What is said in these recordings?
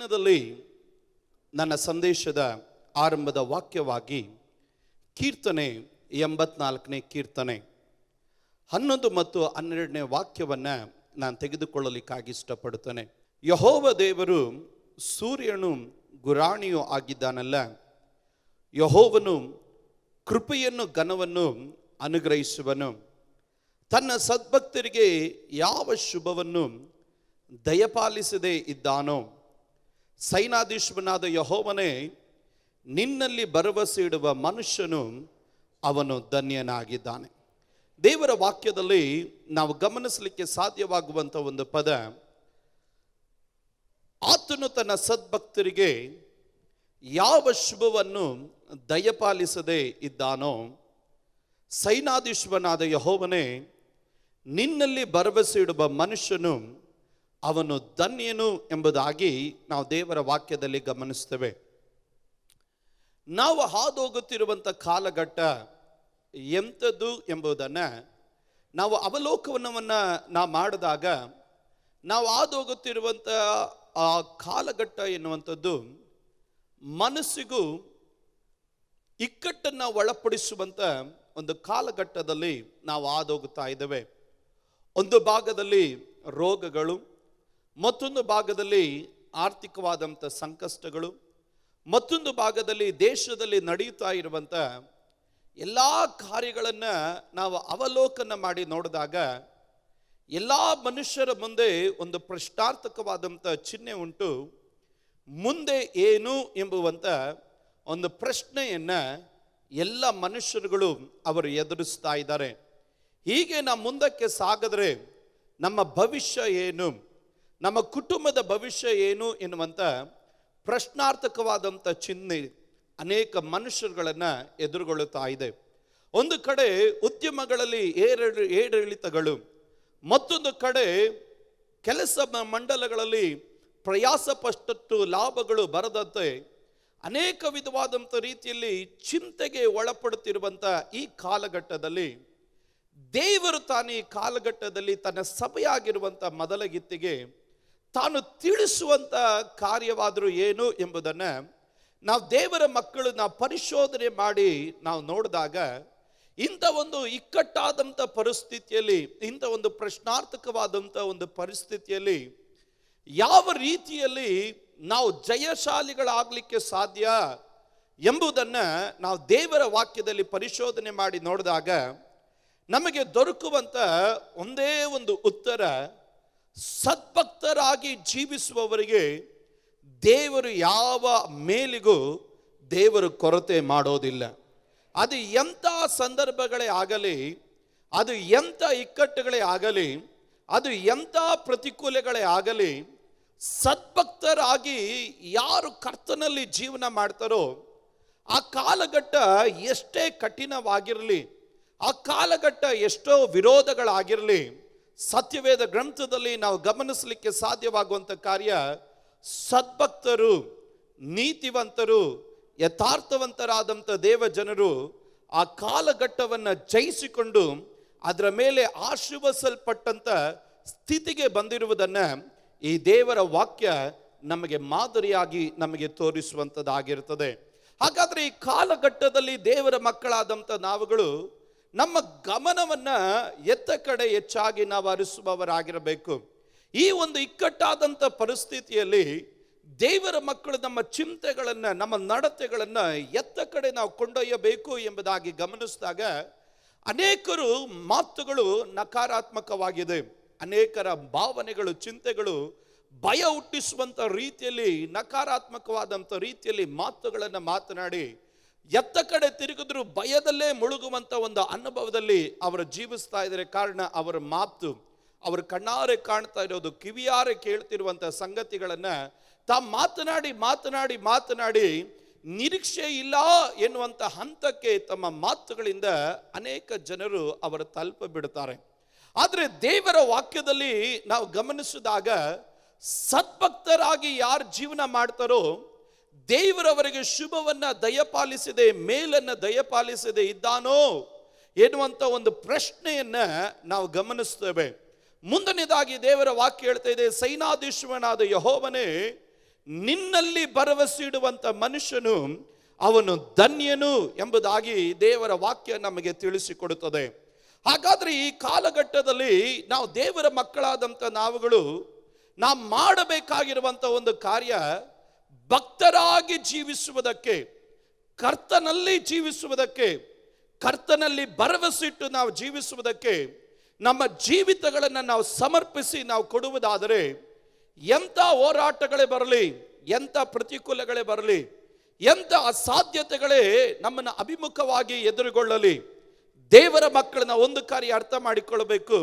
ದಿನದಲ್ಲಿ ನನ್ನ ಸಂದೇಶದ ಆರಂಭದ ವಾಕ್ಯವಾಗಿ ಕೀರ್ತನೆ 84ನೇ ಕೀರ್ತನೆ 11 ಮತ್ತು 12ನೇ ವಾಕ್ಯವನ್ನು ನಾನು ತೆಗೆದುಕೊಳ್ಳಲಿಕ್ಕಾಗಿ ಇಷ್ಟಪಡುತ್ತೇನೆ. ಯೆಹೋವ ದೇವರು ಸೂರ್ಯನು ಗುರಾಣಿಯೂ ಆಗಿದ್ದಾನಲ್ಲ, ಯೆಹೋವನು ಕೃಪೆಯನ್ನು ಘನವನ್ನು ಅನುಗ್ರಹಿಸುವನು. ತನ್ನ ಸದ್ಭಕ್ತರಿಗೆ ಯಾವ ಶುಭವನ್ನು ದಯಪಾಲಿಸದೇ ಇದ್ದಾನೋ. ಸೈನಾಧೀಶ್ವರನಾದ ಯೆಹೋವನೇ, ನಿನ್ನಲ್ಲಿ ಭರವಸೆ ಇಡುವ ಮನುಷ್ಯನು ಅವನು ಧನ್ಯನಾಗಿದ್ದಾನೆ. ದೇವರ ವಾಕ್ಯದಲ್ಲಿ ನಾವು ಗಮನಿಸಲಿಕ್ಕೆ ಸಾಧ್ಯವಾಗುವಂಥ ಒಂದು ಪದ, ಆತನು ತನ್ನ ಸದ್ಭಕ್ತರಿಗೆ ಯಾವ ಶುಭವನ್ನು ದಯಪಾಲಿಸದೇ ಇದ್ದಾನೋ. ಸೈನಾಧೀಶ್ವರನಾದ ಯೆಹೋವನೇ, ನಿನ್ನಲ್ಲಿ ಭರವಸೆ ಇಡುವ ಮನುಷ್ಯನು ಅವನು ಧನ್ಯನು ಎಂಬುದಾಗಿ ನಾವು ದೇವರ ವಾಕ್ಯದಲ್ಲಿ ಗಮನಿಸ್ತೇವೆ. ನಾವು ಹಾದೋಗುತ್ತಿರುವಂಥ ಕಾಲಘಟ್ಟ ಎಂಥದ್ದು ಎಂಬುದನ್ನು ನಾವು ಅವಲೋಕನವನ್ನು ನಾವು ಮಾಡಿದಾಗ, ನಾವು ಹಾದೋಗುತ್ತಿರುವಂಥ ಆ ಕಾಲಘಟ್ಟ ಎನ್ನುವಂಥದ್ದು ಮನಸ್ಸಿಗೂ ಇಕ್ಕಟ್ಟನ್ನು ಒಳಪಡಿಸುವಂಥ ಒಂದು ಕಾಲಘಟ್ಟದಲ್ಲಿ ನಾವು ಹಾದೋಗುತ್ತಾ ಇದ್ದೇವೆ. ಒಂದು ಭಾಗದಲ್ಲಿ ರೋಗಗಳು, ಮತ್ತೊಂದು ಭಾಗದಲ್ಲಿ ಆರ್ಥಿಕವಾದಂಥ ಸಂಕಷ್ಟಗಳು, ಮತ್ತೊಂದು ಭಾಗದಲ್ಲಿ ದೇಶದಲ್ಲಿ ನಡೆಯುತ್ತಾ ಇರುವಂಥ ಎಲ್ಲ ಕಾರ್ಯಗಳನ್ನು ನಾವು ಅವಲೋಕನ ಮಾಡಿ ನೋಡಿದಾಗ ಎಲ್ಲ ಮನುಷ್ಯರ ಮುಂದೆ ಒಂದು ಪ್ರಶ್ನಾರ್ಥಕವಾದಂಥ ಚಿಹ್ನೆ ಉಂಟು. ಮುಂದೆ ಏನು ಎಂಬುವಂಥ ಒಂದು ಪ್ರಶ್ನೆಯನ್ನು ಎಲ್ಲ ಮನುಷ್ಯರುಗಳು ಅವರು ಎದುರಿಸ್ತಾ ಇದ್ದಾರೆ. ಹೀಗೆ ನಾವು ಮುಂದಕ್ಕೆ ಸಾಗಿದ್ರೆ ನಮ್ಮ ಭವಿಷ್ಯ ಏನು, ನಮ್ಮ ಕುಟುಂಬದ ಭವಿಷ್ಯ ಏನು ಎನ್ನುವಂಥ ಪ್ರಶ್ನಾರ್ಥಕವಾದಂಥ ಚಿಹ್ನೆ ಅನೇಕ ಮನುಷ್ಯರುಗಳನ್ನು ಎದುರುಗೊಳ್ಳುತ್ತಾ ಇದೆ. ಒಂದು ಕಡೆ ಉದ್ಯಮಗಳಲ್ಲಿ ಏರಿಳಿತಗಳು, ಮತ್ತೊಂದು ಕಡೆ ಕೆಲಸ ಮಂಡಲಗಳಲ್ಲಿ ಪ್ರಯಾಸ ಪಟ್ಟಷ್ಟು ಲಾಭಗಳು ಬರದಂತೆ ಅನೇಕ ವಿಧವಾದಂಥ ರೀತಿಯಲ್ಲಿ ಚಿಂತೆಗೆ ಒಳಪಡುತ್ತಿರುವಂಥ ಈ ಕಾಲಘಟ್ಟದಲ್ಲಿ ದೇವರು ತಾನು ಈ ಕಾಲಘಟ್ಟದಲ್ಲಿ ತನ್ನ ಸಭೆಯಾಗಿರುವಂಥ ಮೊದಲಗಿತ್ತಿಗೆ ತಾನು ತಿಳಿಸುವಂಥ ಕಾರ್ಯವಾದರೂ ಏನು ಎಂಬುದನ್ನು ನಾವು ದೇವರ ಮಕ್ಕಳು ನಾವು ಪರಿಶೋಧನೆ ಮಾಡಿ ನಾವು ನೋಡಿದಾಗ, ಇಂಥ ಒಂದು ಇಕ್ಕಟ್ಟಾದಂಥ ಪರಿಸ್ಥಿತಿಯಲ್ಲಿ, ಇಂಥ ಒಂದು ಪ್ರಶ್ನಾರ್ಥಕವಾದಂಥ ಒಂದು ಪರಿಸ್ಥಿತಿಯಲ್ಲಿ ಯಾವ ರೀತಿಯಲ್ಲಿ ನಾವು ಜಯಶಾಲಿಗಳಾಗಲಿಕ್ಕೆ ಸಾಧ್ಯ ಎಂಬುದನ್ನು ನಾವು ದೇವರ ವಾಕ್ಯದಲ್ಲಿ ಪರಿಶೋಧನೆ ಮಾಡಿ ನೋಡಿದಾಗ ನಮಗೆ ದೊರಕುವಂಥ ಒಂದೇ ಒಂದು ಉತ್ತರ, ಸದ್ಭಕ್ತರಾಗಿ ಜೀವಿಸುವವರಿಗೆ ದೇವರು ಯಾವ ಮೇಲಿಗೂ ದೇವರು ಕೊರತೆ ಮಾಡೋದಿಲ್ಲ. ಅದು ಎಂಥ ಸಂದರ್ಭಗಳೇ ಆಗಲಿ, ಅದು ಎಂಥ ಇಕ್ಕಟ್ಟುಗಳೇ ಆಗಲಿ, ಅದು ಎಂಥ ಪ್ರತಿಕೂಲಗಳೇ ಆಗಲಿ, ಸದ್ಭಕ್ತರಾಗಿ ಯಾರು ಕರ್ತನಲ್ಲಿ ಜೀವನ ಮಾಡ್ತಾರೋ ಆ ಕಾಲಘಟ್ಟ ಎಷ್ಟೇ ಕಠಿಣವಾಗಿರಲಿ, ಆ ಕಾಲಘಟ್ಟ ಎಷ್ಟೋ ವಿರೋಧಗಳಾಗಿರಲಿ, ಸತ್ಯವೇದ ಗ್ರಂಥದಲ್ಲಿ ನಾವು ಗಮನಿಸಲಿಕ್ಕೆ ಸಾಧ್ಯವಾಗುವಂಥ ಕಾರ್ಯ, ಸದ್ಭಕ್ತರು, ನೀತಿವಂತರು, ಯಥಾರ್ಥವಂತರಾದಂಥ ದೇವ ಜನರು ಆ ಕಾಲಘಟ್ಟವನ್ನು ಜಯಿಸಿಕೊಂಡು ಅದರ ಮೇಲೆ ಆಶೀರ್ವದಿಸಲ್ಪಟ್ಟಂಥ ಸ್ಥಿತಿಗೆ ಬಂದಿರುವುದನ್ನು ಈ ದೇವರ ವಾಕ್ಯ ನಮಗೆ ಮಾದರಿಯಾಗಿ ನಮಗೆ ತೋರಿಸುವಂಥದ್ದಾಗಿರ್ತದೆ. ಹಾಗಾದರೆ ಈ ಕಾಲಘಟ್ಟದಲ್ಲಿ ದೇವರ ಮಕ್ಕಳಾದಂಥ ನಾವುಗಳು ನಮ್ಮ ಗಮನವನ್ನು ಎತ್ತ ಕಡೆ ಹೆಚ್ಚಾಗಿ ನಾವು ಹರಿಸುವವರಾಗಿರಬೇಕು. ಈ ಒಂದು ಇಕ್ಕಟ್ಟಾದಂಥ ಪರಿಸ್ಥಿತಿಯಲ್ಲಿ ದೇವರ ಮಕ್ಕಳು ನಮ್ಮ ಚಿಂತೆಗಳನ್ನು, ನಮ್ಮ ನಡತೆಗಳನ್ನು ಎತ್ತ ಕಡೆ ನಾವು ಕೊಂಡೊಯ್ಯಬೇಕು ಎಂಬುದಾಗಿ ಗಮನಿಸಿದಾಗ ಅನೇಕರು ಮಾತುಗಳು ನಕಾರಾತ್ಮಕವಾಗಿದೆ. ಅನೇಕರ ಭಾವನೆಗಳು, ಚಿಂತೆಗಳು ಭಯ ಹುಟ್ಟಿಸುವಂಥ ರೀತಿಯಲ್ಲಿ, ನಕಾರಾತ್ಮಕವಾದಂಥ ರೀತಿಯಲ್ಲಿ ಮಾತುಗಳನ್ನು ಮಾತನಾಡಿ ಎತ್ತ ಕಡೆ ತಿರುಗಿದ್ರು ಭಯದಲ್ಲೇ ಮುಳುಗುವಂಥ ಒಂದು ಅನುಭವದಲ್ಲಿ ಅವರು ಜೀವಿಸ್ತಾ ಇದ್ದಾರೆ. ಕಾರಣ ಅವರ ಮಾತು, ಅವರು ಕಣ್ಣಾರೆ ಕಾಣ್ತಾ ಇರೋದು, ಕಿವಿಯಾರೆ ಕೇಳ್ತಿರುವಂಥ ಸಂಗತಿಗಳನ್ನು ಮಾತನಾಡಿ ಮಾತನಾಡಿ ಮಾತನಾಡಿ ನಿರೀಕ್ಷೆ ಇಲ್ಲ ಎನ್ನುವಂಥ ಹಂತಕ್ಕೆ ತಮ್ಮ ಮಾತುಗಳಿಂದ ಅನೇಕ ಜನರು ಅವರು ತಲುಪ ಬಿಡುತ್ತಾರೆ. ಆದರೆ ದೇವರ ವಾಕ್ಯದಲ್ಲಿ ನಾವು ಗಮನಿಸಿದಾಗ ಸದ್ಭಕ್ತರಾಗಿ ಯಾರು ಜೀವನ ಮಾಡ್ತಾರೋ ದೇವರವರಿಗೆ ಶುಭವನ್ನ ದಯಪಾಲಿಸದೆ, ಮೇಲನ್ನು ದಯಪಾಲಿಸದೆ ಇದ್ದಾನೋ ಎನ್ನುವಂಥ ಒಂದು ಪ್ರಶ್ನೆಯನ್ನ ನಾವು ಗಮನಿಸ್ತೇವೆ. ಮುಂದನೇದಾಗಿ ದೇವರ ವಾಕ್ಯ ಹೇಳ್ತಾ ಇದೆ, ಸೈನಾಧೀಶ್ವರನಾದ ಯೆಹೋವನೇ, ನಿನ್ನಲ್ಲಿ ಭರವಸೆ ಇಡುವಂತ ಮನುಷ್ಯನು ಅವನು ಧನ್ಯನು ಎಂಬುದಾಗಿ ದೇವರ ವಾಕ್ಯ ನಮಗೆ ತಿಳಿಸಿಕೊಡುತ್ತದೆ. ಹಾಗಾದ್ರೆ ಈ ಕಾಲಘಟ್ಟದಲ್ಲಿ ನಾವು ದೇವರ ಮಕ್ಕಳಾದಂಥ ನಾವುಗಳು ನಾವು ಮಾಡಬೇಕಾಗಿರುವಂತ ಒಂದು ಕಾರ್ಯ, ಭಕ್ತರಾಗಿ ಜೀವಿಸುವುದಕ್ಕೆ, ಕರ್ತನಲ್ಲಿ ಜೀವಿಸುವುದಕ್ಕೆ, ಕರ್ತನಲ್ಲಿ ಭರವಸೆ ಇಟ್ಟು ನಾವು ಜೀವಿಸುವುದಕ್ಕೆ, ನಮ್ಮ ಜೀವಿತಗಳನ್ನು ನಾವು ಸಮರ್ಪಿಸಿ ನಾವು ಕೊಡುವುದಾದರೆ, ಎಂಥ ಹೋರಾಟಗಳೇ ಬರಲಿ, ಎಂಥ ಪ್ರತಿಕೂಲಗಳೇ ಬರಲಿ, ಎಂಥ ಅಸಾಧ್ಯತೆಗಳೇ ನಮ್ಮನ್ನು ಅಭಿಮುಖವಾಗಿ ಎದುರುಗೊಳ್ಳಲಿ, ದೇವರ ಮಕ್ಕಳನ್ನ ಒಂದು ಕಾರ್ಯ ಅರ್ಥ ಮಾಡಿಕೊಳ್ಳಬೇಕು,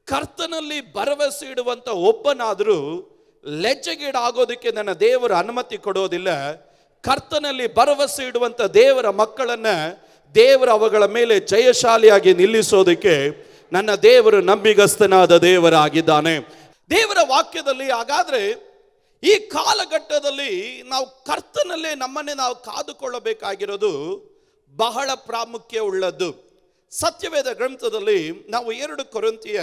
ಕರ್ತನಲ್ಲಿ ಭರವಸೆ ಇಡುವಂತ ಒಬ್ಬನಾದರೂ ಲಜ್ಜೆಗೀಡಾಗೋದಕ್ಕೆ ನನ್ನ ದೇವರು ಅನುಮತಿ ಕೊಡೋದಿಲ್ಲ. ಕರ್ತನಲ್ಲಿ ಭರವಸೆ ಇಡುವಂತ ದೇವರ ಮಕ್ಕಳನ್ನ ದೇವರು ಅವುಗಳ ಮೇಲೆ ಜಯಶಾಲಿಯಾಗಿ ನಿಲ್ಲಿಸೋದಕ್ಕೆ ನನ್ನ ದೇವರು ನಂಬಿಗಸ್ತನಾದ ದೇವರಾಗಿದ್ದಾನೆ. ದೇವರ ವಾಕ್ಯದಲ್ಲಿ ಹಾಗಾದ್ರೆ ಈ ಕಾಲಘಟ್ಟದಲ್ಲಿ ನಾವು ಕರ್ತನಲ್ಲೇ ನಮ್ಮನ್ನೇ ನಾವು ಕಾದುಕೊಳ್ಳಬೇಕಾಗಿರೋದು ಬಹಳ ಪ್ರಾಮುಖ್ಯ ಉಳ್ಳದ್ದು. ಸತ್ಯವೇದ ಗ್ರಂಥದಲ್ಲಿ ನಾವು 2 ಕೊರಿಂಥಿಯ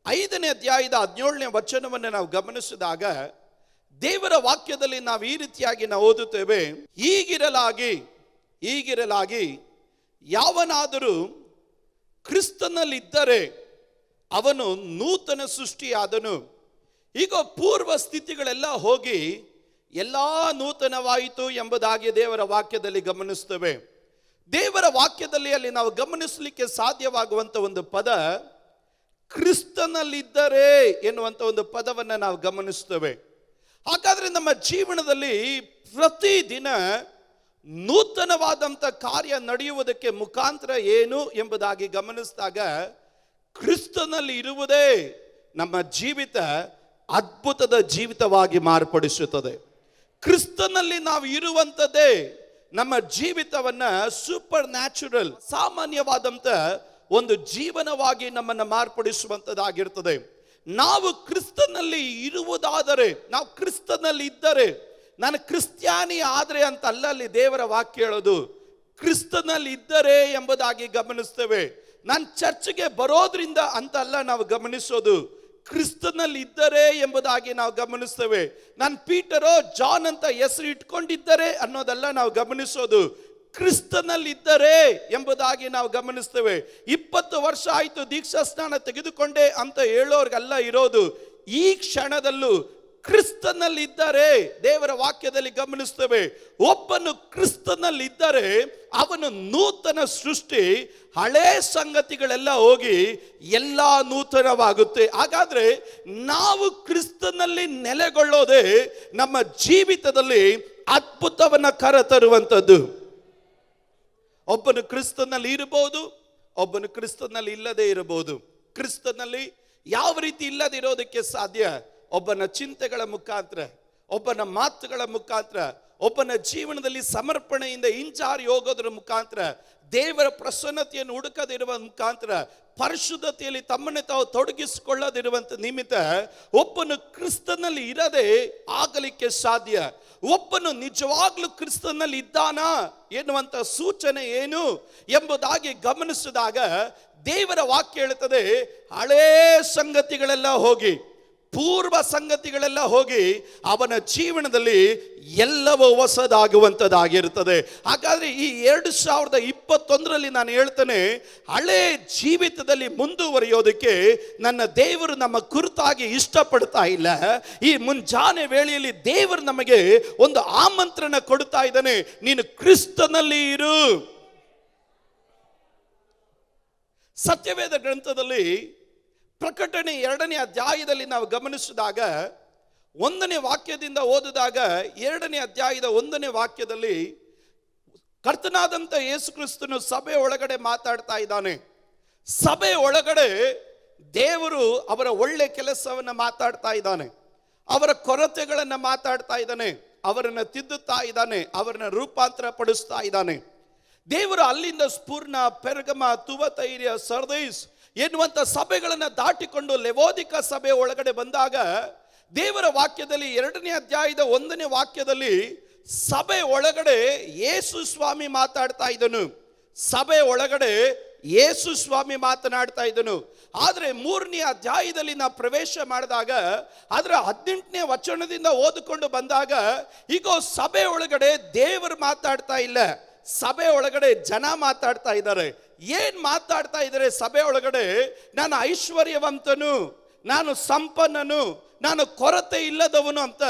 5ನೇ ಅಧ್ಯಾಯದ 17ನೇ ವಚನವನ್ನು ನಾವು ಗಮನಿಸಿದಾಗ ದೇವರ ವಾಕ್ಯದಲ್ಲಿ ನಾವು ಈ ರೀತಿಯಾಗಿ ನಾವು ಓದುತ್ತೇವೆ, ಹೀಗಿರಲಾಗಿ ಯಾವನಾದರೂ ಕ್ರಿಸ್ತನಲ್ಲಿದ್ದರೆ ಅವನು ನೂತನ ಸೃಷ್ಟಿಯಾದನು, ಈಗ ಪೂರ್ವ ಸ್ಥಿತಿಗಳೆಲ್ಲ ಹೋಗಿ ಎಲ್ಲ ನೂತನವಾಯಿತು ಎಂಬುದಾಗಿ ದೇವರ ವಾಕ್ಯದಲ್ಲಿ ಗಮನಿಸ್ತೇವೆ. ದೇವರ ವಾಕ್ಯದಲ್ಲಿ ಅಲ್ಲಿ ನಾವು ಗಮನಿಸಲಿಕ್ಕೆ ಸಾಧ್ಯವಾಗುವಂತ ಒಂದು ಪದ ಕ್ರಿಸ್ತನಲ್ಲಿದ್ದರೆ ಎನ್ನುವಂತ ಒಂದು ಪದವನ್ನು ನಾವು ಗಮನಿಸ್ತೇವೆ. ಹಾಗಾದ್ರೆ ನಮ್ಮ ಜೀವನದಲ್ಲಿ ಪ್ರತಿದಿನ ನೂತನವಾದಂಥ ಕಾರ್ಯ ನಡೆಯುವುದಕ್ಕೆ ಮುಖಾಂತರ ಏನು ಎಂಬುದಾಗಿ ಗಮನಿಸಿದಾಗ ಕ್ರಿಸ್ತನಲ್ಲಿ ಇರುವುದೇ ನಮ್ಮ ಜೀವಿತ ಅದ್ಭುತದ ಜೀವಿತವಾಗಿ ಮಾರ್ಪಡಿಸುತ್ತದೆ. ಕ್ರಿಸ್ತನಲ್ಲಿ ನಾವು ಇರುವಂಥದ್ದೇ ನಮ್ಮ ಜೀವಿತವನ್ನ ಸೂಪರ್ ನ್ಯಾಚುರಲ್, ಸಾಮಾನ್ಯವಾದಂಥ ಒಂದು ಜೀವನವಾಗಿ ನಮ್ಮನ್ನು ಮಾರ್ಪಡಿಸುವಂಥದ್ದಾಗಿರ್ತದೆ. ನಾವು ಕ್ರಿಸ್ತನಲ್ಲಿ ಇರುವುದಾದರೆ, ನಾವು ಕ್ರಿಸ್ತನಲ್ಲಿ ಇದ್ದರೆ, ನಾನು ಕ್ರಿಸ್ತ್ಯಾನಿ ಆದರೆ ಅಂತ ಅಲ್ಲ ಅಲ್ಲಿ ದೇವರ ವಾಕ್ಯ ಹೇಳೋದು, ಕ್ರಿಸ್ತನಲ್ಲಿ ಇದ್ದರೆ ಎಂಬುದಾಗಿ ಗಮನಿಸ್ತೇವೆ. ನಾನು ಚರ್ಚ್ಗೆ ಬರೋದ್ರಿಂದ ಅಂತ ಅಲ್ಲ ನಾವು ಗಮನಿಸೋದು, ಕ್ರಿಸ್ತನಲ್ಲಿ ಇದ್ದರೆ ಎಂಬುದಾಗಿ ನಾವು ಗಮನಿಸ್ತೇವೆ. ನಾನು ಪೀಟರೋ ಜಾನ್ ಅಂತ ಹೆಸರು ಇಟ್ಕೊಂಡಿದ್ದರೆ ಅನ್ನೋದಲ್ಲ ನಾವು ಗಮನಿಸೋದು, ಕ್ರಿಸ್ತನಲ್ಲಿ ಇದ್ದರೆ ಎಂಬುದಾಗಿ ನಾವು ಗಮನಿಸ್ತೇವೆ. 20 ವರ್ಷ ಆಯಿತು ದೀಕ್ಷಾ ಸ್ನಾನ ತೆಗೆದುಕೊಂಡೆ ಅಂತ ಹೇಳೋರ್ಗಲ್ಲ ಇರೋದು, ಈ ಕ್ಷಣದಲ್ಲೂ ಕ್ರಿಸ್ತನಲ್ಲಿ ಇದ್ದರೆ ದೇವರ ವಾಕ್ಯದಲ್ಲಿ ಗಮನಿಸ್ತೇವೆ. ಒಬ್ಬನು ಕ್ರಿಸ್ತನಲ್ಲಿ ಇದ್ದರೆ ಅವನು ನೂತನ ಸೃಷ್ಟಿ, ಹಳೆ ಸಂಗತಿಗಳೆಲ್ಲ ಹೋಗಿ ಎಲ್ಲ ನೂತನವಾಗುತ್ತೆ. ಹಾಗಾದ್ರೆ ನಾವು ಕ್ರಿಸ್ತನಲ್ಲಿ ನೆಲೆಗೊಳ್ಳೋದೇ ನಮ್ಮ ಜೀವಿತದಲ್ಲಿ ಅದ್ಭುತವನ್ನ ಕರೆತರುವಂಥದ್ದು. ಒಬ್ಬನು ಕ್ರಿಸ್ತನಲ್ಲಿ ಇರಬಹುದು, ಒಬ್ಬನು ಕ್ರಿಸ್ತನಲ್ಲಿ ಇಲ್ಲದೆ ಇರಬಹುದು. ಕ್ರಿಸ್ತನಲ್ಲಿ ಯಾವ ರೀತಿ ಇಲ್ಲದಿರೋದಕ್ಕೆ ಸಾಧ್ಯ? ಒಬ್ಬನ ಚಿಂತೆಗಳ ಮುಖಾಂತರ, ಒಬ್ಬನ ಮಾತುಗಳ ಮುಖಾಂತರ, ಒಬ್ಬನ ಜೀವನದಲ್ಲಿ ಸಮರ್ಪಣೆಯಿಂದ ಹಿಂಜಾರಿ ಹೋಗೋದ್ರ ಮುಖಾಂತರ, ದೇವರ ಪ್ರಸನ್ನತೆಯನ್ನು ಹುಡುಕದಿರುವ ಮುಖಾಂತರ, ಪರಿಶುದ್ಧತೆಯಲ್ಲಿ ತಮ್ಮನ್ನೇ ತಾವು ತೊಡಗಿಸಿಕೊಳ್ಳದಿರುವಂತ ನಿಮಿತ್ತ ಒಬ್ಬನು ಕ್ರಿಸ್ತನಲ್ಲಿ ಇರದೆ ಆಗಲಿಕ್ಕೆ ಸಾಧ್ಯ. ಒಬ್ಬನು ನಿಜವಾಗ್ಲೂ ಕ್ರಿಸ್ತನಲ್ಲಿ ಇದ್ದಾನಾ ಎನ್ನುವಂತ ಸೂಚನೆ ಏನು ಎಂಬುದಾಗಿ ಗಮನಿಸಿದಾಗ ದೇವರ ವಾಕ್ಯ ಹೇಳುತ್ತದೆ, ಹಳೇ ಸಂಗತಿಗಳೆಲ್ಲ ಹೋಗಿ, ಪೂರ್ವ ಸಂಗತಿಗಳೆಲ್ಲ ಹೋಗಿ ಅವನ ಜೀವನದಲ್ಲಿ ಎಲ್ಲವೂ ಹೊಸದಾಗುವಂಥದ್ದಾಗಿರುತ್ತದೆ. ಹಾಗಾದ್ರೆ ಈ 2021ರಲ್ಲಿ ನಾನು ಹೇಳ್ತೇನೆ, ಹಳೆ ಜೀವಿತದಲ್ಲಿ ಮುಂದುವರಿಯೋದಕ್ಕೆ ನನ್ನ ದೇವರು ನಮ್ಮ ಕುರಿತಾಗಿ ಇಷ್ಟಪಡ್ತಾ ಇಲ್ಲ. ಈ ಮುಂಜಾನೆ ವೇಳೆಯಲ್ಲಿ ದೇವರು ನಮಗೆ ಒಂದು ಆಮಂತ್ರಣ ಕೊಡ್ತಾ ಇದ್ದಾನೆ, ನೀನು ಕ್ರಿಸ್ತನಲ್ಲಿ ಇರು. ಸತ್ಯವೇದ ಗ್ರಂಥದಲ್ಲಿ ಪ್ರಕಟಣೆ 2ನೇ ಅಧ್ಯಾಯದಲ್ಲಿ ನಾವು ಗಮನಿಸಿದಾಗ 1ನೇ ವಾಕ್ಯದಿಂದ ಓದಿದಾಗ 2ನೇ ಅಧ್ಯಾಯದ 1ನೇ ವಾಕ್ಯದಲ್ಲಿ ಕರ್ತನಾದಂಥ ಯೇಸು ಕ್ರಿಸ್ತನು ಸಭೆ ಒಳಗಡೆ ಮಾತಾಡ್ತಾ ಇದ್ದಾನೆ. ಸಭೆ ಒಳಗಡೆ ದೇವರು ಅವರ ಒಳ್ಳೆ ಕೆಲಸವನ್ನು ಮಾತಾಡ್ತಾ ಇದ್ದಾನೆ, ಅವರ ಕೊರತೆಗಳನ್ನು ಮಾತಾಡ್ತಾ ಇದ್ದಾನೆ, ಅವರನ್ನು ತಿದ್ದುತ್ತಾ ಇದ್ದಾನೆ, ಅವರನ್ನು ರೂಪಾಂತರ ಪಡಿಸ್ತಾ ಇದ್ದಾನೆ. ದೇವರು ಅಲ್ಲಿಂದ ಸ್ಫೂರ್ಣ, ಪೆರ್ಗಮ, ತುವತೈರ್ಯ, ಸರ್ದೈಸ್ ಎನ್ನುವಂಥ ಸಭೆಗಳನ್ನು ದಾಟಿಕೊಂಡು ಲೆವೋದಿಕ ಸಭೆ ಒಳಗಡೆ ಬಂದಾಗ ದೇವರ ವಾಕ್ಯದಲ್ಲಿ 2ನೇ ಅಧ್ಯಾಯದ 1ನೇ ವಾಕ್ಯದಲ್ಲಿ ಸಭೆ ಒಳಗಡೆ ಯೇಸು ಸ್ವಾಮಿ ಮಾತಾಡ್ತಾ ಇದ್ದನು. ಸಭೆ ಒಳಗಡೆ ಯೇಸು ಸ್ವಾಮಿ ಮಾತನಾಡ್ತಾ ಇದ್ದನು. ಆದರೆ 3ನೇ ಅಧ್ಯಾಯದಲ್ಲಿ ನಾವು ಪ್ರವೇಶ ಮಾಡಿದಾಗ ಅದರ 18ನೇ ವಚನದಿಂದ ಓದಿಕೊಂಡು ಬಂದಾಗ ಈಗ ಸಭೆ ಒಳಗಡೆ ದೇವರು ಮಾತಾಡ್ತಾ ಇಲ್ಲ, ಸಭೆ ಒಳಗಡೆ ಜನ ಮಾತಾಡ್ತಾ ಇದ್ದಾರೆ. ಏನ್ ಮಾತಾಡ್ತಾ ಇದ್ದಾರೆ ಸಭೆ ಒಳಗಡೆ? ನಾನು ಐಶ್ವರ್ಯವಂತನು, ನಾನು ಸಂಪನ್ನನು, ನಾನು ಕೊರತೆ ಇಲ್ಲದವನು ಅಂತ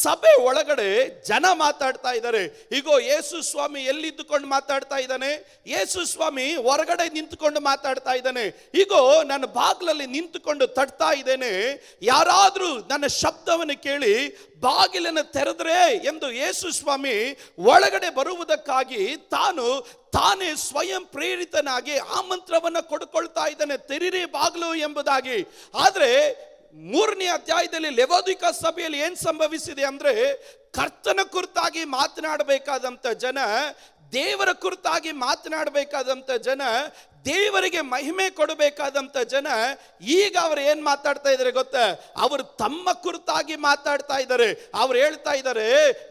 ಸಭೆ ಒಳಗಡೆ ಜನ ಮಾತಾಡ್ತಾ ಇದ್ದಾರೆ. ಈಗ ಯೇಸು ಸ್ವಾಮಿ ಎಲ್ಲಿದ್ದುಕೊಂಡು ಮಾತಾಡ್ತಾ ಇದ್ದಾನೆ? ಯೇಸು ಸ್ವಾಮಿ ಹೊರಗಡೆ ನಿಂತುಕೊಂಡು ಮಾತಾಡ್ತಾ ಇದ್ದಾನೆ. ಈಗ ನನ್ನ ಬಾಗಿಲಲ್ಲಿ ನಿಂತುಕೊಂಡು ತಟ್ತಾ ಇದ್ದೇನೆ, ಯಾರಾದ್ರೂ ನನ್ನ ಶಬ್ದವನ್ನು ಕೇಳಿ ಬಾಗಿಲನ್ನು ತೆರೆದ್ರೆ ಎಂದು ಯೇಸು ಸ್ವಾಮಿ ಒಳಗಡೆ ಬರುವುದಕ್ಕಾಗಿ ತಾನೇ ಸ್ವಯಂ ಪ್ರೇರಿತನಾಗಿ ಆಮಂತ್ರವನ್ನು ಕೊಡ್ಕೊಳ್ತಾ ಇದ್ದಾನೆ, ತೆರೀರಿ ಬಾಗಿಲು ಎಂಬುದಾಗಿ. ಆದ್ರೆ 3ನೇ ಅಧ್ಯಾಯದಲ್ಲಿ ಲೆವೋದಿಕ ಸಭೆಯಲ್ಲಿ ಏನ್ ಸಂಭವಿಸಿದೆ ಅಂದ್ರೆ, ಕರ್ತನ ಕುರಿತಾಗಿ ಮಾತನಾಡಬೇಕಾದಂತ ಜನ, ದೇವರ ಕುರಿತಾಗಿ ಮಾತನಾಡಬೇಕಾದಂತ ಜನ, ದೇವರಿಗೆ ಮಹಿಮೆ ಕೊಡಬೇಕಾದಂತ ಜನ, ಈಗ ಅವರು ಏನ್ ಮಾತಾಡ್ತಾ ಇದ್ದಾರೆ ಗೊತ್ತಾ? ಅವರು ತಮ್ಮ ಕುರಿತಾಗಿ ಮಾತಾಡ್ತಾ ಇದ್ದಾರೆ. ಅವ್ರು ಹೇಳ್ತಾ ಇದ್ದಾರೆ,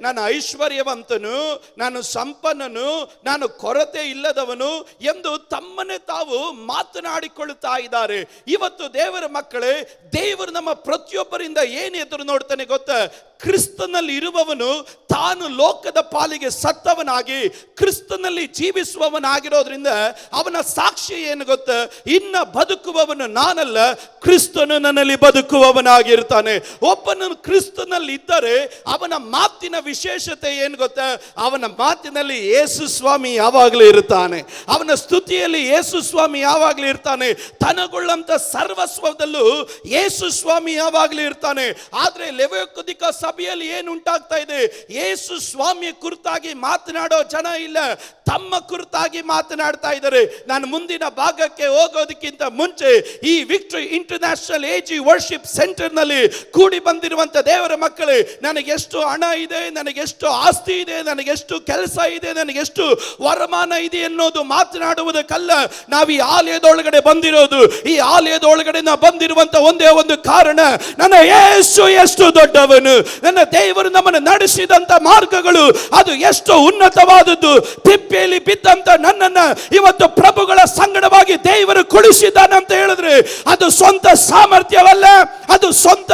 ನಾನು ಐಶ್ವರ್ಯವಂತನು, ನಾನು ಸಂಪನ್ನನು, ನಾನು ಕೊರತೆ ಇಲ್ಲದವನು ಎಂದು ತಮ್ಮನ್ನೇ ತಾವು ಮಾತನಾಡಿಕೊಳ್ಳುತ್ತಾ ಇದ್ದಾರೆ. ಇವತ್ತು ದೇವರ ಮಕ್ಕಳೇ, ದೇವರು ನಮ್ಮ ಪ್ರತಿಯೊಬ್ಬರಿಂದ ಏನು ಎದುರು ನೋಡ್ತಾನೆ ಗೊತ್ತಾ? ಕ್ರಿಸ್ತನಲ್ಲಿ ಇರುವವನು ತಾನು ಲೋಕದ ಪಾಲಿಗೆ ಸತ್ತವನಾಗಿ ಕ್ರಿಸ್ತನಲ್ಲಿ ಜೀವಿಸುವವನಾಗಿರೋದ್ರಿಂದ ಅವನ ಸಾಕ್ಷಿ ಏನು ಗೊತ್ತಾ? ಇನ್ನ ಬದುಕುವವನು ನಾನಲ್ಲ, ಕ್ರಿಸ್ತನು ನನ್ನಲ್ಲಿ ಬದುಕುವವನಾಗಿರ್ತಾನೆ. ಒಬ್ಬನು ಕ್ರಿಸ್ತನಲ್ಲಿ ಇದ್ದರೆ ಅವನ ಮಾತಿನ ವಿಶೇಷತೆ ಏನು ಗೊತ್ತಾ? ಅವನ ಮಾತಿನಲ್ಲಿ ಯೇಸು ಸ್ವಾಮಿ ಯಾವಾಗಲೂ ಇರ್ತಾನೆ, ಅವನ ಸ್ತುತಿಯಲ್ಲಿ ಯೇಸು ಸ್ವಾಮಿ ಯಾವಾಗಲೂ ಇರ್ತಾನೆ, ತನಗೊಳ್ಳಂತ ಸರ್ವಸ್ವದಲ್ಲೂ ಯೇಸು ಸ್ವಾಮಿ ಯಾವಾಗಲೂ ಇರ್ತಾನೆ. ಆದ್ರೆ ಲೆವೋದಿಕ ಸಭೆಯಲ್ಲಿ ಏನು ಉಂಟಾಗ್ತಾ ಇದೆ? ಯೇಸು ಸ್ವಾಮಿಯ ಕುರಿತಾಗಿ ಮಾತನಾಡೋ ಜನ ಇಲ್ಲ, ತಮ್ಮ ಕುರಿತಾಗಿ ಮಾತನಾಡ್ತಾ ಇದ್ದಾರೆ. ನಾನು ಮುಂದಿನ ಭಾಗಕ್ಕೆ ಹೋಗೋದಕ್ಕಿಂತ ಮುಂಚೆ ಈ ವಿಕ್ಟರಿ ಇಂಟರ್ನ್ಯಾಷನಲ್ ಏಜಿ ವರ್ಷಿಪ್ ಸೆಂಟರ್ ನಲ್ಲಿ ಕೂಡಿ ಬಂದಿರುವಂತ ದೇವರ ಮಕ್ಕಳೇ, ನನಗೆಷ್ಟು ಹಣ ಇದೆ, ನನಗೆಷ್ಟು ಆಸ್ತಿ ಇದೆ, ನನಗೆಷ್ಟು ಕೆಲಸ ಇದೆ, ನನಗೆಷ್ಟು ವರಮಾನ ಇದೆ ಅನ್ನೋದು ಮಾತನಾಡುವುದಕ್ಕಲ್ಲ ನಾವು ಈ ಆಲಯದೊಳಗಡೆ ಬಂದಿರೋದು. ಈ ಆಲಯದೊಳಗಡೆ ನಾವು ಬಂದಿರುವಂತ ಒಂದೇ ಒಂದು ಕಾರಣ, ನನ್ನ ಯೇಸು ಎಷ್ಟು ದೊಡ್ಡವನು, ನನ್ನ ದೇವರು ನಮ್ಮನ್ನು ನಡೆಸಿದಂತ ಮಾರ್ಗಗಳು ಅದು ಎಷ್ಟು ಉನ್ನತವಾದದ್ದು. ತಿಪ್ಪೆಯಲ್ಲಿ ಬಿದ್ದಂತ ನನ್ನನ್ನ ಇವತ್ತು ಪ್ರಭುಗಳ ಸಂಗಡವಾಗಿ ದೇವರು ಕುಳಿಸಿದ್ದಾನೆ ಅಂತ ಹೇಳಿದ್ರೆ ಅದು ಸ್ವಂತ ಸಾಮರ್ಥ್ಯವಲ್ಲ, ಅದು ಸ್ವಂತ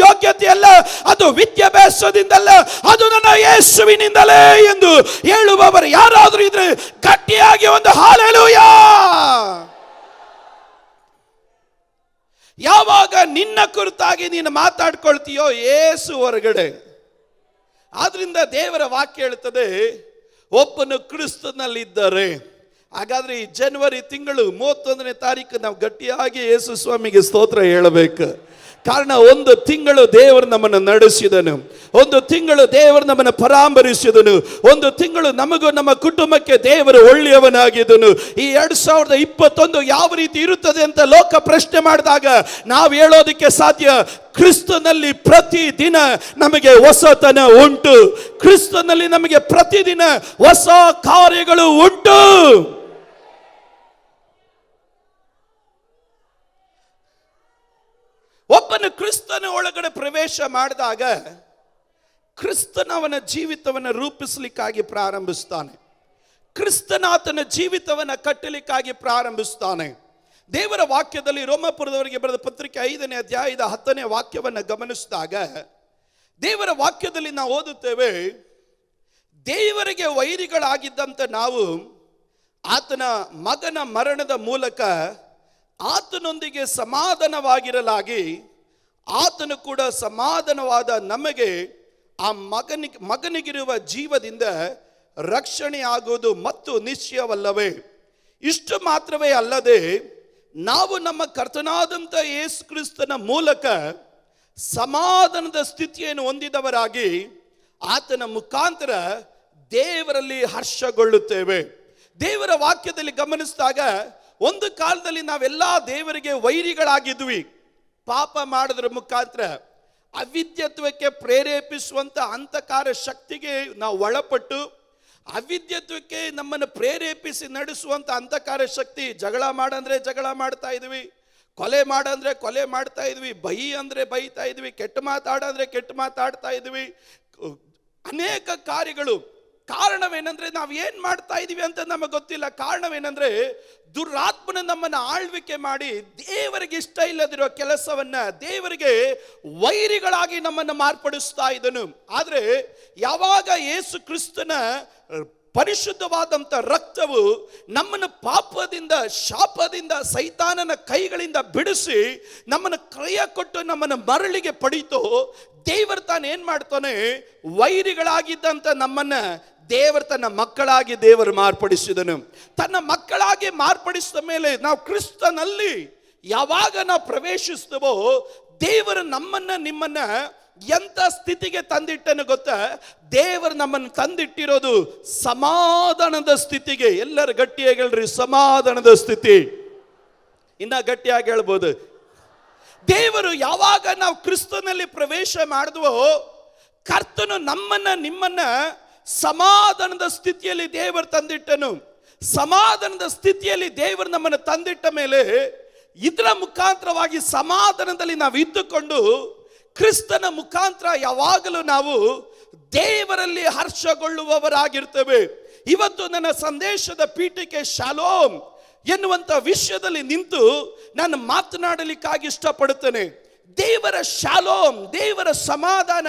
ಯೋಗ್ಯತೆ ಅಲ್ಲ, ಅದು ವಿದ್ಯಾಭ್ಯಾಸದಿಂದಲ್ಲ, ಅದು ನನ್ನ ಯೇಸುವಿನಿಂದಲೇ ಎಂದು ಹೇಳುವವರು ಯಾರಾದರೂ ಇದ್ರೆ ಗಟ್ಟಿಯಾಗಿ ಒಂದು ಹಲ್ಲೆಲೂಯಾ. ಯಾವಾಗ ನಿನ್ನ ಕುರಿತಾಗಿ ನೀನು ಮಾತಾಡ್ಕೊಳ್ತೀಯೋ ಯೇಸು ಹೊರಗಡೆ. ಆದ್ರಿಂದ ದೇವರ ವಾಕ್ಯ ಹೇಳುತ್ತದೆ, ಒಬ್ಬನು ಕ್ರಿಸ್ತನಲ್ಲಿದ್ದರೆ. ಹಾಗಾದ್ರೆ ಈ ಜನವರಿ ತಿಂಗಳು 31ನೇ ತಾರೀಕು ನಾವು ಗಟ್ಟಿಯಾಗಿ ಯೇಸು ಸ್ವಾಮಿಗೆ ಸ್ತೋತ್ರ ಹೇಳಬೇಕು. ಕಾರಣ ಒಂದು ತಿಂಗಳು ದೇವರು ನಮ್ಮನ್ನು ನಡೆಸಿದನು, ಒಂದು ತಿಂಗಳು ದೇವರು ನಮ್ಮನ್ನು ಪರಾಮರಿಸಿದನು, ಒಂದು ತಿಂಗಳು ನಮಗೂ ನಮ್ಮ ಕುಟುಂಬಕ್ಕೆ ದೇವರು ಒಳ್ಳೆಯವನಾಗಿದ್ದನು. ಈ 2021 ಯಾವ ರೀತಿ ಇರುತ್ತದೆ ಅಂತ ಲೋಕ ಪ್ರಶ್ನೆ ಮಾಡಿದಾಗ ನಾವು ಹೇಳೋದಕ್ಕೆ ಸಾಧ್ಯ, ಕ್ರಿಸ್ತನಲ್ಲಿ ಪ್ರತಿದಿನ ನಮಗೆ ಹೊಸತನ ಉಂಟು, ಕ್ರಿಸ್ತನಲ್ಲಿ ನಮಗೆ ಪ್ರತಿದಿನ ಹೊಸ ಕಾರ್ಯಗಳು ಉಂಟು. ಒಬ್ಬನು ಕ್ರಿಸ್ತನ ಒಳಗಡೆ ಪ್ರವೇಶ ಮಾಡಿದಾಗ ಕ್ರಿಸ್ತನವನ ಜೀವಿತವನ್ನು ರೂಪಿಸಲಿಕ್ಕಾಗಿ ಪ್ರಾರಂಭಿಸ್ತಾನೆ, ಕ್ರಿಸ್ತನಾತನ ಜೀವಿತವನ್ನು ಕಟ್ಟಲಿಕ್ಕಾಗಿ ಪ್ರಾರಂಭಿಸ್ತಾನೆ. ದೇವರ ವಾಕ್ಯದಲ್ಲಿ ರೋಮಾಪುರದವರಿಗೆ ಬರೆದ ಪತ್ರಿಕೆ 5ನೇ ಅಧ್ಯಾಯದ 10ನೇ ವಾಕ್ಯವನ್ನು ಗಮನಿಸಿದಾಗ ದೇವರ ವಾಕ್ಯದಲ್ಲಿ ನಾವು ಓದುತ್ತೇವೆ, ದೇವರಿಗೆ ವೈರಿಗಳಾಗಿದ್ದಂತ ನಾವು ಆತನ ಮಗನ ಮರಣದ ಮೂಲಕ ಆತನೊಂದಿಗೆ ಸಮಾಧಾನವಾಗಿರಲಾಗಿ ಆತನು ಕೂಡ ಸಮಾಧಾನವಾದ ನಮಗೆ ಆ ಮಗನಿಗಿರುವ ಜೀವದಿಂದ ರಕ್ಷಣೆ ಆಗುವುದು ಮತ್ತು ನಿಶ್ಚಯವಲ್ಲವೇ. ಇಷ್ಟು ಮಾತ್ರವೇ ಅಲ್ಲದೆ ನಾವು ನಮ್ಮ ಕರ್ತನಾದಂಥ ಯೇಸು ಕ್ರಿಸ್ತನ ಮೂಲಕ ಸಮಾಧಾನದ ಸ್ಥಿತಿಯನ್ನು ಹೊಂದಿದವರಾಗಿ ಆತನ ಮುಖಾಂತರ ದೇವರಲ್ಲಿ ಹರ್ಷಗೊಳ್ಳುತ್ತೇವೆ. ದೇವರ ವಾಕ್ಯದಲ್ಲಿ ಗಮನಿಸಿದಾಗ ಒಂದು ಕಾಲದಲ್ಲಿ ನಾವೆಲ್ಲ ದೇವರಿಗೆ ವೈರಿಗಳಾಗಿದ್ವಿ. ಪಾಪ ಮಾಡೋದ್ರ ಮುಖಾಂತರ ಅವಿದ್ಯತ್ವಕ್ಕೆ ಪ್ರೇರೇಪಿಸುವಂತ ಅಂಧಕಾರ ಶಕ್ತಿಗೆ ನಾವು ಒಳಪಟ್ಟು, ಅವಿದ್ಯತ್ವಕ್ಕೆ ನಮ್ಮನ್ನು ಪ್ರೇರೇಪಿಸಿ ನಡೆಸುವಂತ ಅಂಧಕಾರ ಶಕ್ತಿ, ಜಗಳ ಮಾಡಂದ್ರೆ ಜಗಳ ಮಾಡ್ತಾ ಇದ್ವಿ, ಕೊಲೆ ಮಾಡಂದ್ರೆ ಕೊಲೆ ಮಾಡ್ತಾ ಇದ್ವಿ, ಬೈ ಅಂದ್ರೆ ಬೈತಾ ಇದ್ವಿ, ಕೆಟ್ಟ ಮಾತಾಡಂದ್ರೆ ಕೆಟ್ಟ ಮಾತಾಡ್ತಾ ಇದ್ವಿ. ಅನೇಕ ಕಾರ್ಯಗಳು ಕಾರಣವೇನೆಂದ್ರೆ ನಾವು ಏನ್ ಮಾಡ್ತಾ ಇದೀವಿ ಅಂತ ನಮಗೆ ಗೊತ್ತಿಲ್ಲ. ಕಾರಣವೇನೆಂದ್ರೆ ದುರಾತ್ಮನ ನಮ್ಮನ್ನು ಆಳ್ವಿಕೆ ಮಾಡಿ ದೇವರಿಗೆ ಇಷ್ಟ ಇಲ್ಲದಿರೋ ಕೆಲಸವನ್ನ ದೇವರಿಗೆ ವೈರಿಗಳಾಗಿ ನಮ್ಮನ್ನು ಮಾರ್ಪಡಿಸ್ತಾ ಇದ್ದನು. ಆದ್ರೆ ಯಾವಾಗ ಯೇಸು ಕ್ರಿಸ್ತನ ಪರಿಶುದ್ಧವಾದಂಥ ರಕ್ತವು ನಮ್ಮನ್ನು ಪಾಪದಿಂದ, ಶಾಪದಿಂದ, ಸೈತಾನನ ಕೈಗಳಿಂದ ಬಿಡಿಸಿ ನಮ್ಮನ್ನು ಕ್ರಯ ಕೊಟ್ಟು ನಮ್ಮನ್ನು ಮರಳಿಗೆ ಪಡೀತು, ದೇವರು ತಾನು ಏನ್ ಮಾಡ್ತಾನೆ, ವೈರಿಗಳಾಗಿದ್ದಂಥ ನಮ್ಮನ್ನ ದೇವರು ತನ್ನ ಮಕ್ಕಳಾಗಿ ದೇವರು ಮಾರ್ಪಡಿಸಿದನು. ತನ್ನ ಮಕ್ಕಳಾಗಿ ಮಾರ್ಪಡಿಸಿದ ಮೇಲೆ ನಾವು ಕ್ರಿಸ್ತನಲ್ಲಿ ಯಾವಾಗ ನಾವು ಪ್ರವೇಶಿಸ್ತವೋ ದೇವರು ನಮ್ಮನ್ನ ನಿಮ್ಮನ್ನ ಎಂತ ಸ್ಥಿತಿಗೆ ತಂದಿಟ್ಟನು ಗೊತ್ತಾ? ದೇವರು ನಮ್ಮನ್ನು ತಂದಿಟ್ಟಿರೋದು ಸಮಾಧಾನದ ಸ್ಥಿತಿಗೆ. ಎಲ್ಲರೂ ಗಟ್ಟಿಯಾಗಿ ಹೇಳ್ರಿ, ಸಮಾಧಾನದ ಸ್ಥಿತಿ. ಇನ್ನ ಗಟ್ಟಿಯಾಗಿ ಹೇಳ್ಬೋದು. ದೇವರು ಯಾವಾಗ ನಾವು ಕ್ರಿಸ್ತನಲ್ಲಿ ಪ್ರವೇಶ ಮಾಡಿದ್ವೋ ಕರ್ತನು ನಮ್ಮನ್ನ ನಿಮ್ಮನ್ನ ಸಮಾಧಾನದ ಸ್ಥಿತಿಯಲ್ಲಿ ದೇವರು ತಂದಿಟ್ಟನು. ಸಮಾಧಾನದ ಸ್ಥಿತಿಯಲ್ಲಿ ದೇವರು ನಮ್ಮನ್ನು ತಂದಿಟ್ಟ ಮೇಲೆ ಇದರ ಮುಖಾಂತರವಾಗಿ ಸಮಾಧಾನದಲ್ಲಿ ನಾವು ಇದ್ದುಕೊಂಡು ಕ್ರಿಸ್ತನ ಮುಖಾಂತರ ಯಾವಾಗಲೂ ನಾವು ದೇವರಲ್ಲಿ ಹರ್ಷಗೊಳ್ಳುವವರಾಗಿರ್ತೇವೆ. ಇವತ್ತು ನನ್ನ ಸಂದೇಶದ ಪೀಠಿಕೆ ಶಾಲೋಮ್ ಎನ್ನುವಂತ ವಿಷಯದಲ್ಲಿ ನಿಂತು ನಾನು ಮಾತನಾಡಲಿಕ್ಕಾಗಿ ಇಷ್ಟಪಡುತ್ತೇನೆ. ದೇವರ ಶಾಲೋಮ್, ದೇವರ ಸಮಾಧಾನ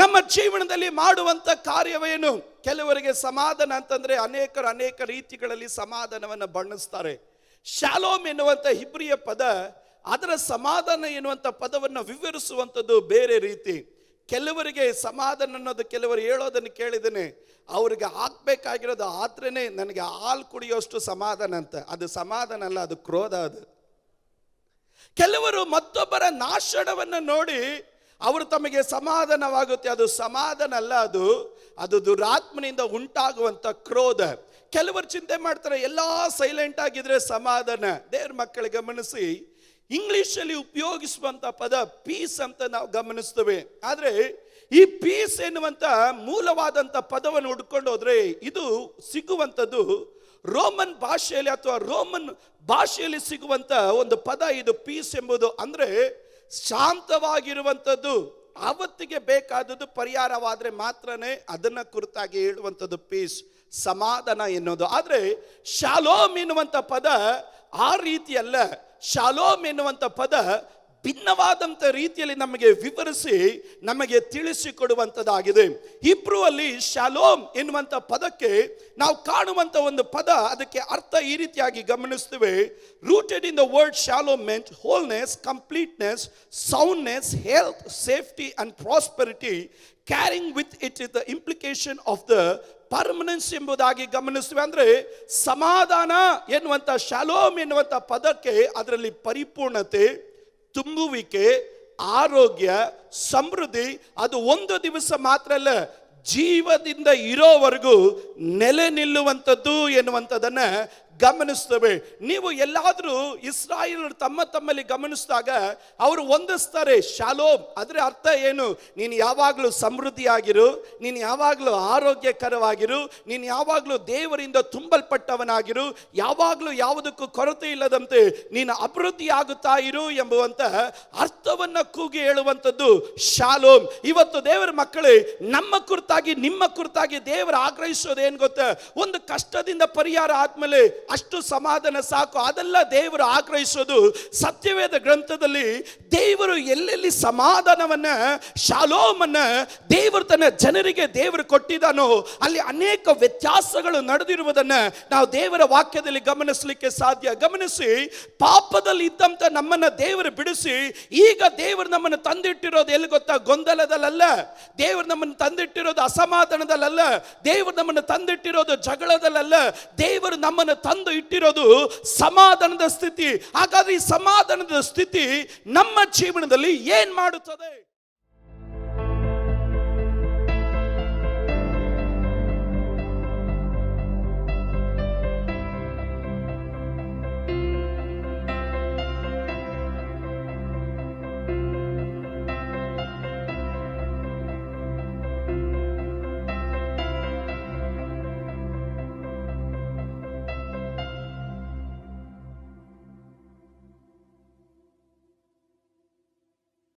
ನಮ್ಮ ಜೀವನದಲ್ಲಿ ಮಾಡುವಂತ ಕಾರ್ಯವೇನು? ಕೆಲವರಿಗೆ ಸಮಾಧಾನ ಅಂತಂದ್ರೆ ಅನೇಕ ರೀತಿಗಳಲ್ಲಿ ಸಮಾಧಾನವನ್ನು ಬಣ್ಣಿಸ್ತಾರೆ. ಶಾಲೋಮ್ ಎನ್ನುವಂತ ಹಿಬ್ರಿಯ ಪದ, ಅದರ ಸಮಾಧಾನ ಎನ್ನುವಂಥ ಪದವನ್ನು ವಿವರಿಸುವಂಥದ್ದು ಬೇರೆ ರೀತಿ. ಕೆಲವರಿಗೆ ಸಮಾಧಾನ ಅನ್ನೋದು, ಕೆಲವರು ಹೇಳೋದನ್ನು ಕೇಳಿದ್ದೇನೆ, ಅವ್ರಿಗೆ ಆಗ್ಬೇಕಾಗಿರೋದು ಆದ್ರೇನೆ ನನಗೆ ಹಾಲು ಕುಡಿಯೋಷ್ಟು ಸಮಾಧಾನ ಅಂತ. ಅದು ಸಮಾಧಾನ ಅಲ್ಲ, ಅದು ಕ್ರೋಧ. ಅದು ಕೆಲವರು ಮತ್ತೊಬ್ಬರ ನಾಶನವನ್ನು ನೋಡಿ ಅವರು ತಮಗೆ ಸಮಾಧಾನವಾಗುತ್ತೆ, ಅದು ಸಮಾಧಾನ ಅಲ್ಲ, ಅದು ದುರಾತ್ಮನಿಂದ ಉಂಟಾಗುವಂತ ಕ್ರೋಧ. ಕೆಲವರು ಚಿಂತೆ ಮಾಡ್ತಾರೆ, ಎಲ್ಲಾ ಸೈಲೆಂಟ್ ಆಗಿದ್ರೆ ಸಮಾಧಾನ. ದೇವ್ರ ಮಕ್ಕಳಿಗೆ ಗಮನಿಸಿ, ಇಂಗ್ಲಿಷಲ್ಲಿ ಉಪಯೋಗಿಸುವಂತ ಪದ ಪೀಸ್ ಅಂತ ನಾವು ಗಮನಿಸ್ತೇವೆ. ಆದ್ರೆ ಈ ಪೀಸ್ ಎನ್ನುವಂತ ಮೂಲವಾದಂತ ಪದವನ್ನು ಹುಡ್ಕೊಂಡು ಹೋದ್ರೆ ಇದು ಸಿಗುವಂಥದ್ದು ರೋಮನ್ ಭಾಷೆಯಲ್ಲಿ ಅಥವಾ ರೋಮನ್ ಭಾಷೆಯಲ್ಲಿ ಸಿಗುವಂತ ಒಂದು ಪದ ಇದು ಪೀಸ್ ಎಂಬುದು. ಅಂದ್ರೆ ಶಾಂತವಾಗಿರುವಂಥದ್ದು, ಆವತ್ತಿಗೆ ಬೇಕಾದದ್ದು ಪರಿಹಾರವಾದ್ರೆ ಮಾತ್ರನೇ ಅದನ್ನ ಕುರಿತಾಗಿ ಹೇಳುವಂಥದ್ದು ಪೀಸ್, ಸಮಾಧಾನ ಎನ್ನುವುದು. ಆದ್ರೆ ಶಾಲೋಮ್ ಎನ್ನುವಂತ ಪದ ಆ ರೀತಿ ಅಲ್ಲ. ಶಾಲೋಮ್ ಎನ್ನುವಂತ ಪದ ಭಿನ್ನವಾದಂಥ ರೀತಿಯಲ್ಲಿ ನಮಗೆ ವಿವರಿಸಿ ನಮಗೆ ತಿಳಿಸಿಕೊಡುವಂಥದ್ದಾಗಿದೆ. ಹಿಬ್ರೂ ಅಲ್ಲಿ ಶಾಲೋಮ್ ಎನ್ನುವಂಥ ಪದಕ್ಕೆ ನಾವು ಕಾಣುವಂಥ ಒಂದು ಪದ, ಅದಕ್ಕೆ ಅರ್ಥ ಈ ರೀತಿಯಾಗಿ ಗಮನಿಸ್ತೇವೆ. Rooted in the word shalom meant wholeness, completeness, soundness, health, safety and prosperity, carrying with it is the implication of the permanence ಎಂಬುದಾಗಿ ಗಮನಿಸ್ತೇವೆ. ಅಂದ್ರೆ ಸಮಾಧಾನ ಎನ್ನುವಂಥ ಶಾಲೋಮ್ ಎನ್ನುವಂಥ ಪದಕ್ಕೆ ಅದರಲ್ಲಿ ಪರಿಪೂರ್ಣತೆ, ತುಂಬುವಿಕೆ, ಆರೋಗ್ಯ, ಸಮೃದ್ಧಿ, ಅದು ಒಂದು ದಿವಸ ಮಾತ್ರ ಅಲ್ಲ, ಜೀವದಿಂದ ಇರೋವರೆಗೂ ನೆಲೆ ನಿಲ್ಲುವಂಥದ್ದು ಎನ್ನುವಂಥದ್ದನ್ನ ಗಮನಿಸ್ತೇವೆ. ನೀವು ಎಲ್ಲಾದರೂ ಇಸ್ರಾಯೇಲರು ತಮ್ಮಲ್ಲಿ ಗಮನಿಸಿದಾಗ ಅವರು ಹೊಂದಿಸ್ತಾರೆ ಶಾಲೋಮ್. ಅದರ ಅರ್ಥ ಏನು? ನೀನು ಯಾವಾಗಲೂ ಸಮೃದ್ಧಿಯಾಗಿರು, ನೀನು ಯಾವಾಗಲೂ ಆರೋಗ್ಯಕರವಾಗಿರು, ನೀನು ಯಾವಾಗಲೂ ದೇವರಿಂದ ತುಂಬಲ್ಪಟ್ಟವನಾಗಿರು, ಯಾವಾಗಲೂ ಯಾವುದಕ್ಕೂ ಕೊರತೆ ಇಲ್ಲದಂತೆ ನೀನು ಅಭಿವೃದ್ಧಿ ಆಗುತ್ತಾ ಇರು ಎಂಬುವಂತ ಅರ್ಥವನ್ನ ಕೂಗಿ ಹೇಳುವಂಥದ್ದು ಶಾಲೋಮ್. ಇವತ್ತು ದೇವರ ಮಕ್ಕಳೇ, ನಮ್ಮ ಕುರಿತಾಗಿ ನಿಮ್ಮ ಕುರಿತಾಗಿ ದೇವರು ಆಗ್ರಹಿಸೋದು ಏನು ಗೊತ್ತಾ? ಒಂದು ಕಷ್ಟದಿಂದ ಪರಿಹಾರ ಆದ್ಮೇಲೆ ಅಷ್ಟು ಸಮಾಧಾನ ಸಾಕು, ಅದೆಲ್ಲ ದೇವರು ಆಗ್ರಹಿಸೋದು. ಸತ್ಯವೇದ ಗ್ರಂಥದಲ್ಲಿ ದೇವರು ಎಲ್ಲೆಲ್ಲಿ ಸಮಾಧಾನವನ್ನ, ಶಾಲೋಮನ್ನ ದೇವರು ತನ್ನ ಜನರಿಗೆ ದೇವರು ಕೊಟ್ಟಿದ್ದಾನೋ ಅಲ್ಲಿ ಅನೇಕ ವ್ಯತ್ಯಾಸಗಳು ನಡೆದಿರುವುದನ್ನ ನಾವು ದೇವರ ವಾಕ್ಯದಲ್ಲಿ ಗಮನಿಸಲಿಕ್ಕೆ ಸಾಧ್ಯ. ಗಮನಿಸಿ, ಪಾಪದಲ್ಲಿ ಇದ್ದಂತ ನಮ್ಮನ್ನ ದೇವರು ಬಿಡಿಸಿ ಈಗ ದೇವರು ನಮ್ಮನ್ನು ತಂದಿಟ್ಟಿರೋದು ಎಲ್ಲಿ ಗೊತ್ತಾ? ಗೊಂದಲದಲ್ಲ. ದೇವರು ನಮ್ಮನ್ನು ತಂದಿಟ್ಟಿರೋದು ಅಸಮಾಧಾನದಲ್ಲ. ದೇವರು ನಮ್ಮನ್ನು ತಂದಿಟ್ಟಿರೋದು ಜಗಳದಲ್ಲ. ದೇವರು ನಮ್ಮನ್ನು ತಂದು ಇಟ್ಟಿರೋದು ಸಮಾಧಾನದ ಸ್ಥಿತಿ. ಹಾಗಾದ್ರೆ ಈ ಸಮಾಧಾನದ ಸ್ಥಿತಿ ನಮ್ಮ ಜೀವನದಲ್ಲಿ ಏನ್ ಮಾಡುತ್ತದೆ?